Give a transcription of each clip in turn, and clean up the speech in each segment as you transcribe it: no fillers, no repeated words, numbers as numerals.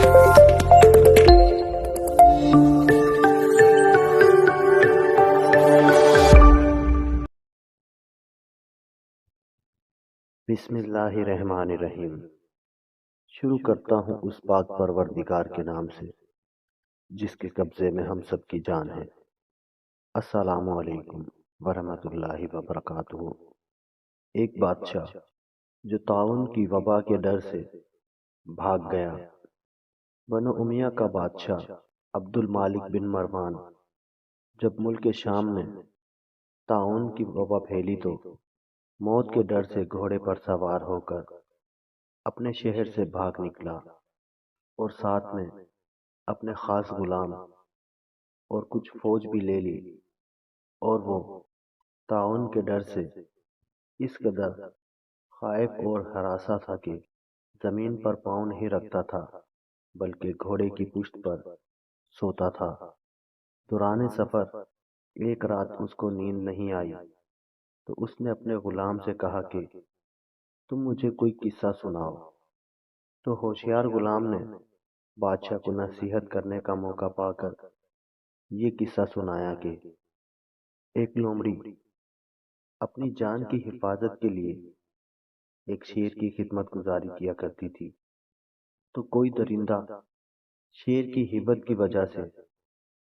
بسم اللہ الرحمن الرحیم۔ شروع کرتا ہوں اس پاک پروردگار کے نام سے جس کے قبضے میں ہم سب کی جان ہے۔ السلام علیکم ورحمۃ اللہ وبرکاتہ۔ ایک بادشاہ جو طاعون کی وبا کے ڈر سے بھاگ گیا۔ بنو امیہ کا بادشاہ عبد المالک بن مروان جب ملک شام میں طاعون کی وبا پھیلی تو موت کے ڈر سے گھوڑے پر سوار ہو کر اپنے شہر سے بھاگ نکلا، اور ساتھ میں اپنے خاص غلام اور کچھ فوج بھی لے لی، اور وہ طاعون کے ڈر سے اس قدر خائف اور ہراساں تھا کہ زمین پر پاؤں نہیں رکھتا تھا بلکہ گھوڑے کی پشت پر سوتا تھا۔ دوران سفر ایک رات اس کو نیند نہیں آئی تو اس نے اپنے غلام سے کہا کہ تم مجھے کوئی قصہ سناؤ۔ تو ہوشیار غلام نے بادشاہ کو نصیحت کرنے کا موقع پا کر یہ قصہ سنایا کہ ایک لومڑی اپنی جان کی حفاظت کے لیے ایک شیر کی خدمت گزاری کیا کرتی تھی، تو کوئی درندہ شیر کی ہیبت کی وجہ سے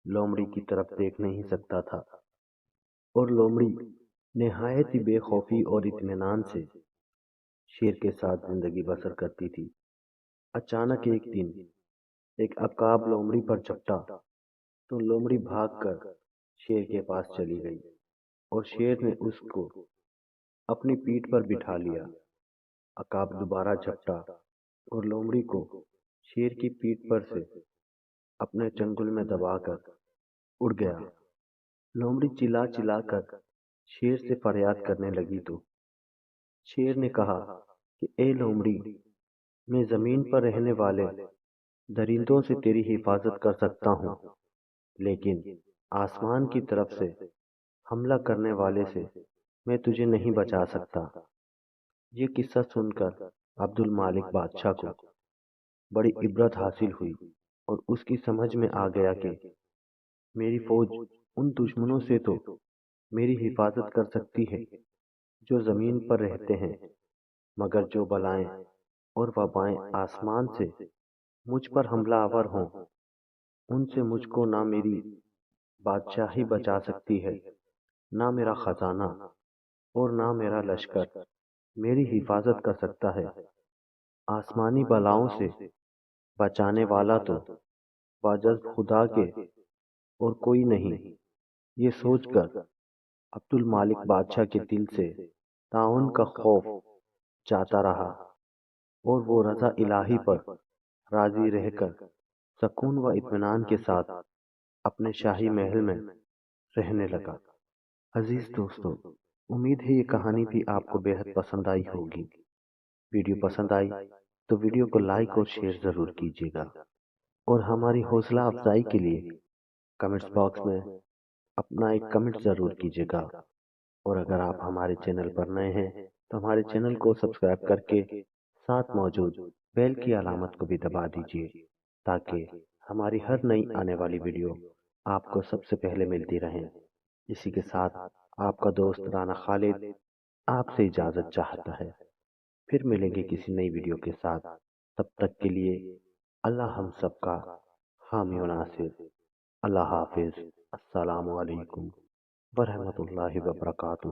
لومڑی کی طرف دیکھ نہیں سکتا تھا، اور لومڑی نہایت ہی بے خوفی اور اطمینان سے شیر کے ساتھ زندگی بسر کرتی تھی۔ اچانک ایک دن ایک عقاب لومڑی پر جھپٹا تو لومڑی بھاگ کر شیر کے پاس چلی گئی، اور شیر نے اس کو اپنی پیٹھ پر بٹھا لیا۔ عقاب دوبارہ جھپٹا اور لومڑی کو شیر کی پیٹھ پر سے اپنے چنگل میں دبا کر اڑ گیا۔ لومڑی چلا چلا کر شیر سے فریاد کرنے لگی تو شیر نے کہا کہ اے لومڑی، میں زمین پر رہنے والے درندوں سے تیری حفاظت کر سکتا ہوں، لیکن آسمان کی طرف سے حملہ کرنے والے سے میں تجھے نہیں بچا سکتا۔ یہ قصہ سن کر عبد المالک بادشاہ کو بڑی عبرت حاصل ہوئی، اور اس کی سمجھ میں آ گیا کہ میری فوج ان دشمنوں سے تو میری حفاظت کر سکتی ہے جو زمین پر رہتے ہیں، مگر جو بلائیں اور وبائیں آسمان سے مجھ پر حملہ آور ہوں، ان سے مجھ کو نہ میری بادشاہی بچا سکتی ہے، نہ میرا خزانہ اور نہ میرا لشکر میری حفاظت کر سکتا ہے۔ آسمانی بلاؤں سے بچانے والا تو باجز خدا کے اور کوئی نہیں۔ یہ سوچ کر عبد المالک بادشاہ کے دل سے طاعون کا خوف جاتا رہا، اور وہ رضا الہی پر راضی رہ کر سکون و اطمینان کے ساتھ اپنے شاہی محل میں رہنے لگا۔ عزیز دوستو، امید ہے یہ کہانی بھی آپ کو بے حد پسند آئی ہوگی۔ ویڈیو پسند آئی تو ویڈیو کو لائک اور شیئر ضرور کیجیے گا، اور ہماری حوصلہ افزائی کے لیے کمنٹس باکس میں اپنا ایک کمنٹ ضرور کیجیے گا، اور اگر آپ ہمارے چینل پر نئے ہیں تو ہمارے چینل کو سبسکرائب کر کے ساتھ موجود بیل کی علامت کو بھی دبا دیجیے، تاکہ ہماری ہر نئی آنے والی ویڈیو آپ کو سب سے پہلے ملتی رہیں۔ اسی کے ساتھ آپ کا دوست رانا خالد آپ سے اجازت چاہتا ہے۔ پھر ملیں گے کسی نئی ویڈیو کے ساتھ، تب تک کے لیے اللہ ہم سب کا حامی و ناصر۔ اللہ حافظ۔ السلام علیکم ورحمۃ اللہ وبرکاتہ۔